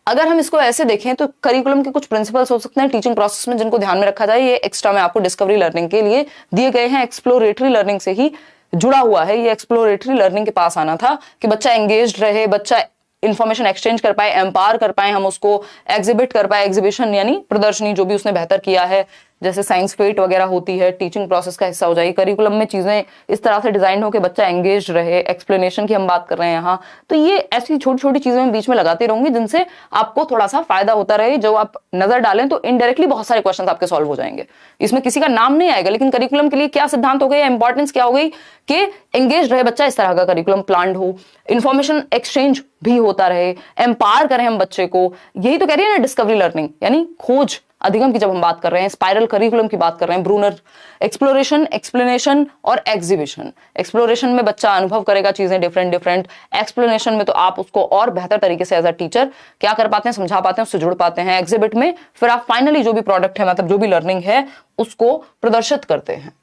अगर हम इसको ऐसे देखें तो करिकुलम के कुछ प्रिंसिपल्स हो सकते हैं टीचिंग प्रोसेस में जिनको ध्यान में रखा जाए। ये एक्स्ट्रा में आपको डिस्कवरी लर्निंग के लिए दिए गए हैं, एक्सप्लोरेटरी लर्निंग से ही जुड़ा हुआ है। ये एक्सप्लोरेटरी लर्निंग के पास आना था कि बच्चा एंगेज्ड रहे, बच्चा इंफॉर्मेशन एक्सचेंज कर पाए, एम्पावर कर पाए, हम उसको एग्जिबिट कर पाए, एग्जीबिशन यानी प्रदर्शनी जो भी उसने बेहतर किया है, जैसे साइंस फेट वगैरह होती है, टीचिंग प्रोसेस का हिस्सा हो जाएगी। करिकुलम में चीजें इस तरह से डिजाइन हो कि बच्चा एंगेज रहे, एक्सप्लेनेशन की हम बात कर रहे हैं यहाँ, तो ये ऐसी छोटी छोटी चीजें मैं बीच में लगाती रहूंगी जिनसे आपको थोड़ा सा फायदा होता रहे। जो आप नजर डालें तो इनडायरेक्टली बहुत सारे क्वेश्चन आपके सॉल्व हो जाएंगे। इसमें किसी का नाम नहीं आएगा, लेकिन करिकुलम के लिए क्या सिद्धांत हो गए, इंपॉर्टेंस क्या हो गई कि एंगेज रहे बच्चा, इस तरह का करिकुलम प्लान हो, इन्फॉर्मेशन एक्सचेंज भी होता रहे, एम्पावर करें हम बच्चे को। यही तो कह रही है ना डिस्कवरी लर्निंग, यानी खोज अधिगम की जब हम बात कर रहे हैं, स्पाइरल करिकुलम की बात कर रहे हैं, ब्रूनर एक्सप्लोरेशन, एक्सप्लेनेशन और एग्जीबिशन। एक्सप्लोरेशन में बच्चा अनुभव करेगा चीजें डिफरेंट, एक्सप्लेनेशन में तो आप उसको और बेहतर तरीके से एज अ टीचर क्या कर पाते हैं, समझा पाते हैं, उससे जुड़ पाते हैं। एग्जिबिट में फिर आप फाइनली जो भी प्रोडक्ट है, मतलब जो भी लर्निंग है, उसको प्रदर्शित करते हैं।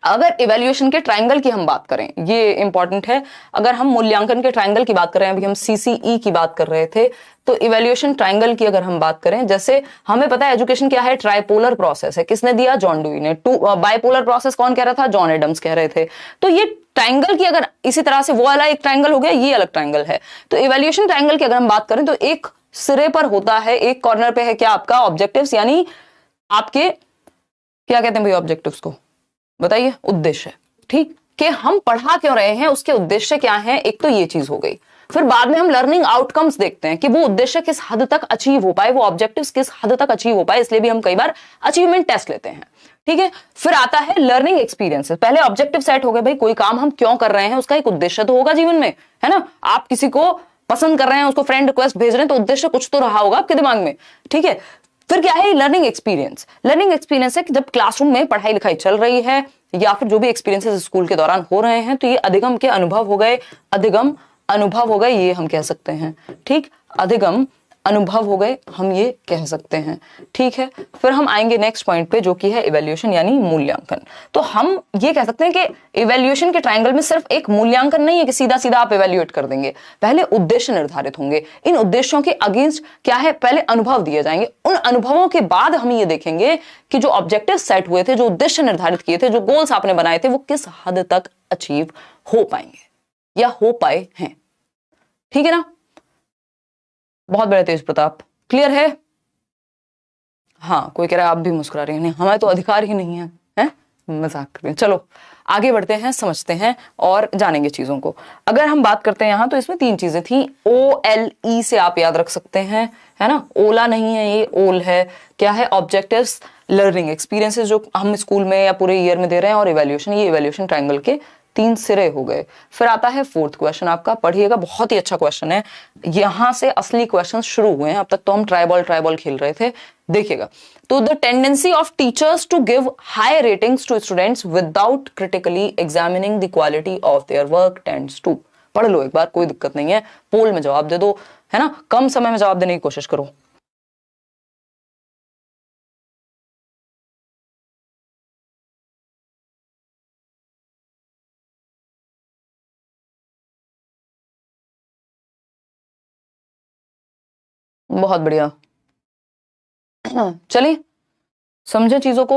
अगर इवैल्यूएशन के ट्रायंगल की हम बात करें, ये इंपॉर्टेंट है। अगर हम मूल्यांकन के ट्रायंगल की बात कर रहे हैं, अभी हम सीसीई की बात कर रहे थे, तो इवैल्यूएशन ट्रायंगल की अगर हम बात करें, जैसे हमें पता है एजुकेशन क्या है, ट्राइपोलर प्रोसेस है। किसने दिया? जॉन डुई ने। बाइपोलर प्रोसेस कौन कह रहा था? जॉन एडम्स कह रहे थे। तो ये ट्रायंगल की अगर इसी तरह से वो वाला एक ट्रायंगल हो गया, ये अलग ट्रायंगल है। तो इवैल्यूएशन ट्रायंगल की अगर हम बात करें तो एक सिरे पर होता है, एक कॉर्नर पे है क्या आपका ऑब्जेक्टिव्स, यानी आपके क्या कहते हैं भाई ऑब्जेक्टिव्स को, बताइए, उद्देश्य। ठीक, कि हम पढ़ा क्यों रहे हैं, उसके उद्देश्य क्या है, एक तो ये चीज हो गई। फिर बाद में हम लर्निंग आउटकम्स देखते हैं कि वो उद्देश्य किस हद तक अचीव हो पाए, वो ऑब्जेक्टिव्स किस हद तक अचीव हो पाए, इसलिए भी हम कई बार अचीवमेंट टेस्ट लेते हैं। ठीक है, फिर आता है लर्निंग एक्सपीरियंसेस। पहले ऑब्जेक्टिव सेट हो गए, भाई कोई काम हम क्यों कर रहे हैं, उसका एक उद्देश्य तो होगा जीवन में, है ना। आप किसी को पसंद कर रहे हैं, उसको फ्रेंड रिक्वेस्ट भेज रहे हैं, तो उद्देश्य कुछ तो रहा होगा आपके दिमाग में। ठीक है, फिर क्या है लर्निंग एक्सपीरियंस। लर्निंग एक्सपीरियंस है कि जब क्लासरूम में पढ़ाई लिखाई चल रही है या फिर जो भी एक्सपीरियंसेस स्कूल के दौरान हो रहे हैं, तो ये अधिगम के अनुभव हो गए, अधिगम अनुभव हो गए, ये हम कह सकते हैं। ठीक, अधिगम अनुभव हो गए, हम ये कह सकते हैं। ठीक है, फिर हम आएंगे नेक्स्ट पॉइंट पे जो कि है इवैल्यूएशन यानी मूल्यांकन। तो हम ये कह सकते हैं कि इवैल्यूएशन के ट्रायंगल में सिर्फ एक मूल्यांकन नहीं है कि सीधा सीधा आप इवैल्यूएट कर देंगे। पहले उद्देश्य निर्धारित होंगे, इन उद्देश्यों के अगेंस्ट क्या है, पहले अनुभव दिए जाएंगे। उन अनुभवों के बाद हम ये देखेंगे कि जो ऑब्जेक्टिव सेट हुए थे, जो उद्देश्य निर्धारित किए थे, जो गोल्स आपने बनाए थे, वो किस हद तक अचीव हो पाएंगे या हो पाए हैं। ठीक है ना, बहुत बड़े तेज प्रताप, क्लियर है? हाँ, कोई कह रहा है आप भी मुस्कुरा रही हैं, नहीं हमें तो अधिकार ही नहीं है, हैं? मजाक कर रहे हैं। चलो आगे बढ़ते हैं, समझते हैं और जानेंगे चीजों को। अगर हम बात करते हैं यहाँ, तो इसमें 3 चीजें थी। OLE से आप याद रख सकते हैं, है ना, ओला नहीं है, ये ओल है। क्या है? ऑब्जेक्टिव्स, लर्निंग एक्सपीरियंसेस जो हम स्कूल में या पूरे ईयर में दे रहे हैं, और इवैल्यूएशन। ये इवैल्यूएशन ट्रायंगल के 3 सिरे हो गए। फिर आता है 4th क्वेश्चन आपका, पढ़िएगा, बहुत ही अच्छा क्वेश्चन है। यहां से असली क्वेश्चन शुरू हुए हैं, अब तक तो हम ट्राइबॉल खेल रहे थे। देखिएगा, तो the tendency of teachers to give high ratings to students without critically examining the quality of their work tends to. पढ़ लो एक बार, कोई दिक्कत नहीं है, पोल में जवाब दे दो, है ना, कम समय में जवाब देने की कोशिश करो। बहुत बढ़िया, चलिए समझे चीजों को।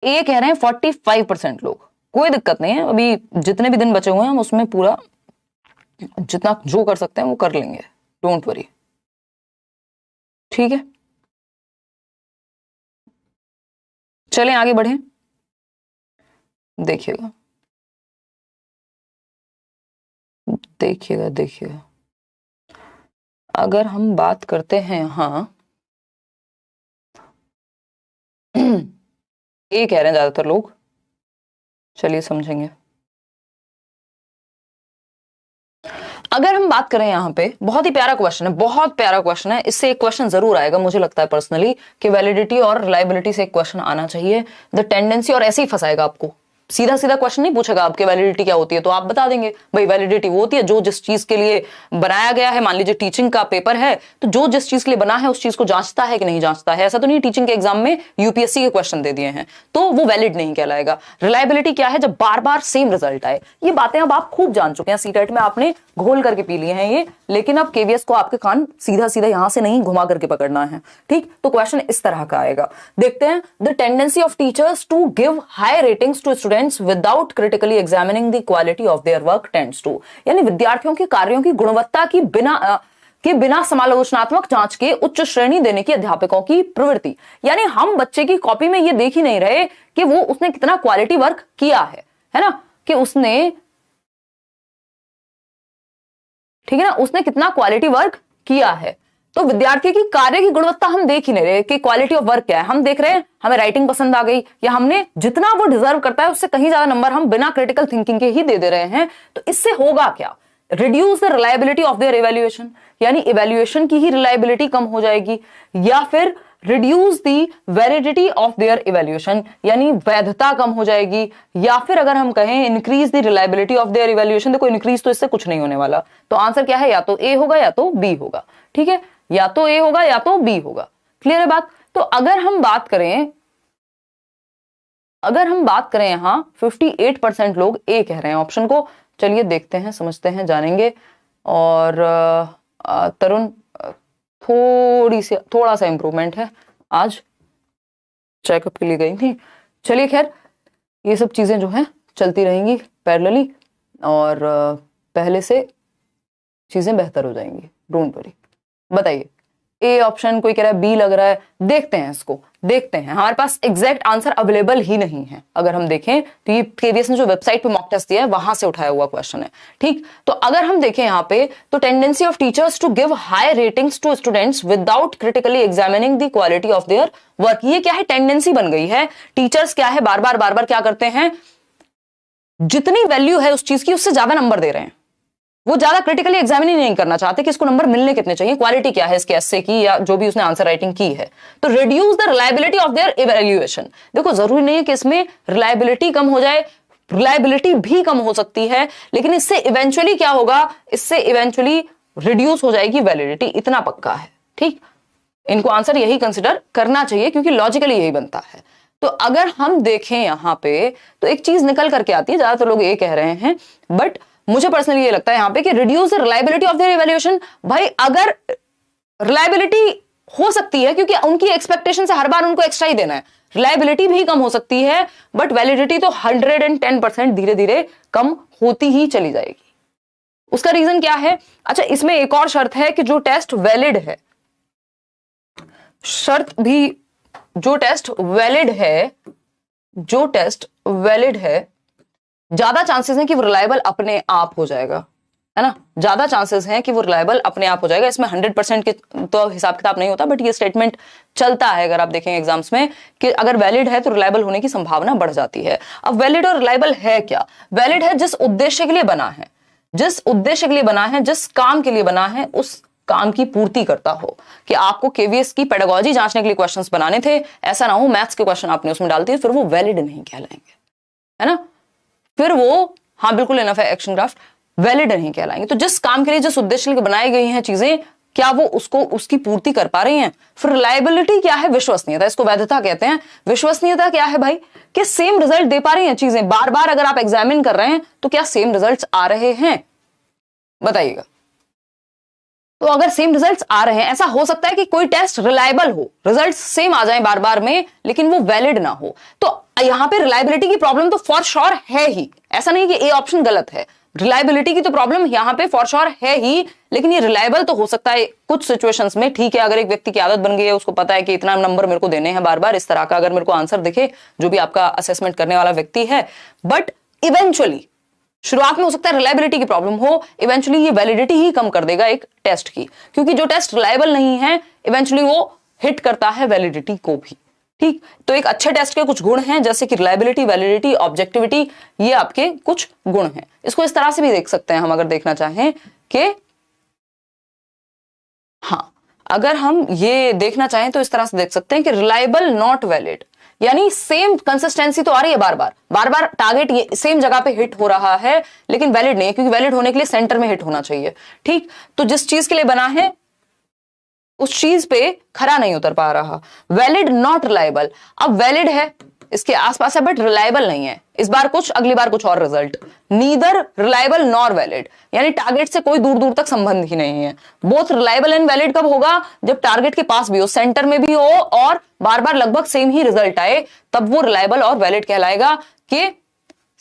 ये कह रहे हैं 45% लोग, कोई दिक्कत नहीं है, अभी जितने भी दिन बचे हुए हैं हम उसमें पूरा जितना जो कर सकते हैं वो कर लेंगे, डोंट वरी। ठीक है, चलें आगे बढ़ें। देखिएगा देखिएगा देखिएगा, अगर हम बात करते हैं यहाँ, ये कह रहे हैं ज्यादातर लोग, चलिए समझेंगे। अगर हम बात करें यहाँ पे, बहुत ही प्यारा क्वेश्चन है, बहुत प्यारा क्वेश्चन है, इससे एक क्वेश्चन जरूर आएगा, मुझे लगता है पर्सनली कि वैलिडिटी और रिलायबिलिटी से एक क्वेश्चन आना चाहिए। द टेंडेंसी, और ऐसे ही फंसाएगा आपको, सीधा सीधा क्वेश्चन नहीं पूछेगा आपके वैलिडिटी क्या होती है, तो आप बता देंगे भाई वैलिडिटी वो होती है जो जिस चीज के लिए बनाया गया है। मान लीजिए टीचिंग का पेपर है, तो जो जिस चीज के लिए बना है उस चीज को जांचता है कि नहीं जांचता है। ऐसा तो नहीं टीचिंग के एग्जाम में यूपीएससी के क्वेश्चन दे दिए हैं तो वो वैलिड नहीं कहलाएगा। रिलायबिलिटी क्या है, जब बार बार सेम रिजल्ट आए। ये बातें अब आप खूब जान चुके हैं, सीटेट में आपने घोल करके पी लिए हैं ये, लेकिन अब केवीएस को आपके कान सीधा सीधा यहां से नहीं घुमा करके पकड़ना है। ठीक, तो क्वेश्चन इस तरह का आएगा। देखते हैं, the tendency of teachers to give high ratings to students without critically examining the quality of their work tends to, यानी विद्यार्थियों के कार्यों की गुणवत्ता की बिना समालोचनात्मक जांच के उच्च श्रेणी देने की अध्यापकों की प्रवृत्ति। यानी हम बच्चे की कॉपी में ये देख ही नहीं रहे कि वो उसने कितना क्वालिटी वर्क किया है ना, कि उसने, ठीक है ना, उसने कितना क्वालिटी वर्क किया है। तो विद्यार्थी की कार्य की गुणवत्ता हम देख ही नहीं रहे कि क्वालिटी ऑफ वर्क क्या है। हम देख रहे हैं हमें राइटिंग पसंद आ गई, या हमने जितना वो डिजर्व करता है उससे कहीं ज्यादा नंबर हम बिना क्रिटिकल थिंकिंग के ही दे रहे हैं। तो इससे होगा क्या, reduce the reliability of their evaluation, यानी इवैल्यूएशन की ही रिलायबिलिटी कम हो जाएगी, या फिर reduce the validity of their evaluation, यानी वैधता कम हो जाएगी, या फिर अगर हम कहें increase the reliability of their evaluation. देखो इंक्रीज तो इससे कुछ नहीं होने वाला, तो आंसर क्या है, या तो ए होगा या तो बी होगा। ठीक है, या तो ए होगा या तो बी होगा। क्लियर है बात। तो अगर हम बात करें यहां 58% लोग ए कह रहे हैं ऑप्शन को। चलिए देखते हैं, समझते हैं, जानेंगे। और तरुण थोड़ा सा इंप्रूवमेंट है, आज चेकअप के लिए गई थी। चलिए खैर, ये सब चीजें जो हैं चलती रहेंगी पैरेलली, और पहले से चीजें बेहतर हो जाएंगी, डोंट वरी। बताइए, ए ऑप्शन, कोई कह रहा है बी लग रहा है। देखते हैं इसको, देखते हैं। हमारे पास एग्जैक्ट आंसर अवेलेबल ही नहीं है। अगर हम देखें तो ये केवीएस ने जो वेबसाइट पे मॉक टेस्ट दिया है वहां से उठाया हुआ क्वेश्चन है। ठीक, तो अगर हम देखें यहाँ पे, तो tendency of teachers to give high ratings to students without critically examining the quality of their work. ये क्या है, टेंडेंसी बन गई है। टीचर्स क्या है, बार बार क्या करते हैं, जितनी वैल्यू है उस चीज की उससे ज्यादा नंबर दे रहे हैं। वो ज्यादा क्रिटिकली एग्जामिन ही नहीं करना चाहते कि इसको नंबर मिलने कितने चाहिए, क्वालिटी क्या है इसके एस्से की या जो भी उसने आंसर राइटिंग की है। तो reduce the reliability of their evaluation. देखो जरूरी नहीं है कि इसमें रिलायबिलिटी कम हो जाए, रिलायबिलिटी भी कम हो सकती है, लेकिन इससे इवेंचुअली क्या होगा, इससे इवेंचुअली रिड्यूस हो जाएगी वैलिडिटी, इतना पक्का है। ठीक, इनको आंसर यही कंसिडर करना चाहिए क्योंकि लॉजिकली यही बनता है। तो अगर हम देखें यहां पे, तो एक चीज निकल करके आती है, ज्यादातर लोग ये कह रहे हैं, बट मुझे पर्सनली ये लगता है यहां पे कि reduce the reliability of their evaluation. भाई अगर रिलायबिलिटी हो सकती है क्योंकि उनकी एक्सपेक्टेशन से हर बार उनको एक्स्ट्रा ही देना है, रिलायबिलिटी भी कम हो सकती है, बट वैलिडिटी तो 110% धीरे धीरे कम होती ही चली जाएगी। उसका रीजन क्या है? अच्छा, इसमें एक और शर्त है कि जो टेस्ट वैलिड है, शर्त भी, जो टेस्ट वैलिड है, ज्यादा चांसेस हैं कि वो रिलायबल अपने आप हो जाएगा, है ना। ज्यादा चांसेस हैं कि वो रिलायबल अपने आप हो जाएगा। इसमें 100% के तो हिसाब किताब नहीं होता, बट ये स्टेटमेंट चलता है अगर आप देखें एग्जाम्स में कि अगर वैलिड है तो रिलायबल होने की संभावना बढ़ जाती है। अब वैलिड और रिलायबल है क्या? वैलिड है जिस उद्देश्य के लिए बना है, जिस काम के लिए बना है, उस काम की पूर्ति करता हो। कि आपको केवीएस की पेडागोजी जांचने के लिए क्वेश्चंस बनाने थे, ऐसा ना हो मैथ्स के क्वेश्चन आपने उसमें डाल दिए, फिर वो वैलिड नहीं कहलाएंगे, है ना। फिर वो, हाँ बिल्कुल इनफ है, एक्शन ग्राफ वैलिड नहीं कहलाएंगे। तो जिस काम के लिए, जिस उद्देश्य के लिए बनाई गई हैं चीजें, क्या वो उसकी पूर्ति कर पा रही हैं। फिर रिलायबिलिटी क्या है? विश्वसनीयता, इसको वैधता कहते हैं। विश्वसनीयता क्या है भाई? कि सेम रिजल्ट दे पा रही हैं चीजें, बार बार अगर आप एग्जामिन कर रहे हैं तो क्या सेम रिजल्ट्स आ रहे हैं, बताइएगा। तो अगर सेम रिजल्ट्स आ रहे हैं, ऐसा हो सकता है कि कोई टेस्ट रिलायबल हो, रिजल्ट्स सेम आ जाएं बार बार में, लेकिन वो वैलिड ना हो। तो यहां पे रिलायबिलिटी की प्रॉब्लम तो फॉर श्योर है ही, ऐसा नहीं कि ए ऑप्शन गलत है। रिलायबिलिटी की तो प्रॉब्लम यहां पे फॉर श्योर है ही, लेकिन ये रिलायबल तो हो सकता है कुछ सिचुएशंस में। ठीक है, अगर एक व्यक्ति की आदत बन गई है, उसको पता है कि इतना नंबर मेरे को देने हैं बार बार, इस तरह का अगर मेरे को आंसर दिखे जो भी आपका असेसमेंट करने वाला व्यक्ति है, बट इवेंचुअली शुरुआत में हो सकता है रिलायबिलिटी की प्रॉब्लम हो, इवेंचुअली ये वैलिडिटी ही कम कर देगा एक टेस्ट की, क्योंकि जो टेस्ट रिलायबल नहीं है इवेंचुअली वो हिट करता है वैलिडिटी को भी। ठीक, तो एक अच्छे टेस्ट के कुछ गुण हैं, जैसे कि रिलायबिलिटी, वैलिडिटी, ऑब्जेक्टिविटी, ये आपके कुछ गुण हैं। इसको इस तरह से भी देख सकते हैं हम, अगर देखना चाहें कि, हाँ, अगर हम ये देखना चाहें तो इस तरह से देख सकते हैं कि रिलायबल नॉट वैलिड, यानी सेम कंसिस्टेंसी तो आ रही है, बार बार टारगेट ये सेम जगह पे हिट हो रहा है, लेकिन वैलिड नहीं है, क्योंकि वैलिड होने के लिए सेंटर में हिट होना चाहिए। ठीक, तो जिस चीज के लिए बना है उस चीज पे खरा नहीं उतर पा रहा। वैलिड नॉट रिलायबल, अब वैलिड है, इसके आसपास है, बट रिलायबल नहीं है। इस बार कुछ, अगली बार कुछ और result. Neither reliable nor valid, यानी टारगेट से कोई दूर दूर तक संबंध ही नहीं है। बोथ रिलायबल एंड वैलिड कब होगा? जब टारगेट के पास भी हो, सेंटर में भी हो और बार बार लगभग सेम ही रिजल्ट आए, तब वो रिलायबल और वैलिड कहलाएगा कि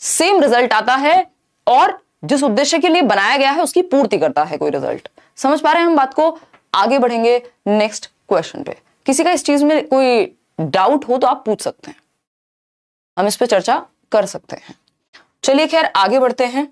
सेम रिजल्ट आता है और जिस उद्देश्य के लिए बनाया गया है उसकी पूर्ति करता है कोई रिजल्ट। समझ पा रहे हैं हम बात को? आगे बढ़ेंगे नेक्स्ट क्वेश्चन पे। किसी का इस चीज में कोई डाउट हो तो आप पूछ सकते हैं, हम इस पे चर्चा कर सकते हैं। चलिए खैर आगे बढ़ते हैं।